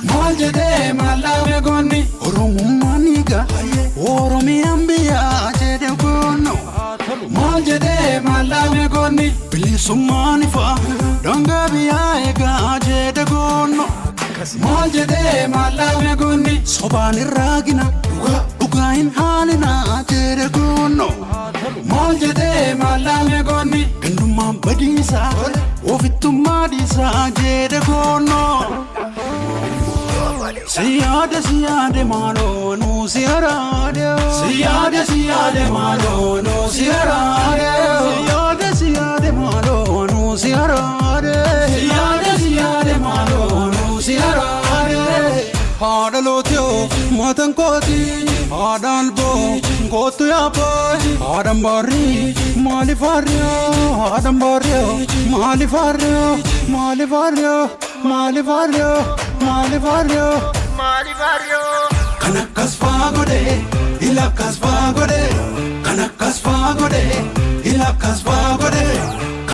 Maljede malame gonni Oromumaniga Oromiyaan biyyaa jedhe goonno Maljede malame gonni bilisummaan ifa daangaa biyyaa eegaa jedhe goonno Maljede malame gonni sobaan irraa gina dhugaa hin haalina jedhe goonno Maljede malame gonni gandummaan badiisaa ofittummaa dhiisaa jedhe goonno Siyade malo no siyarade Siyade malo no siyarade Siyade malo no siyarade Siyade malo no siyarade Hadalotyo matan koti hadalbo gotu yapo hadambari malifario hadambario malifario malifario malifario malifario malifario Kanakas fagode ilakas fagode Kanakas fagode ilakas fagode